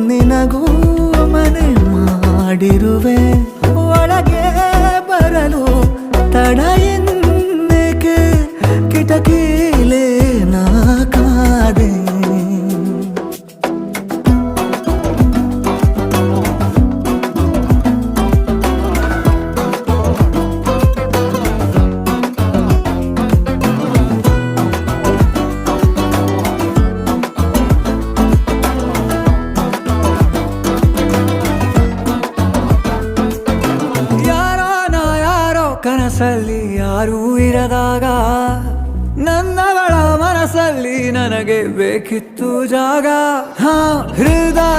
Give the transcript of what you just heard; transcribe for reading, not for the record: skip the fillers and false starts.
ನಿನಗೂ ಮನೆ ಮಾಡಿರುವೆ, ಒಳಗೆ ಬರಲು ತಡ ಎನ್ನಕ್ಕೆ ಕಿಟಕಿಲೇ ನಾ ಕಾದೆ. ಕನಸಲ್ಲಿ ಯಾರೂ ಇರದಾಗ ನನ್ನಗಳ ಮನಸ್ಸಲ್ಲಿ ನನಗೆ ಬೇಕಿತ್ತು ಜಾಗ. ಹೃದಯ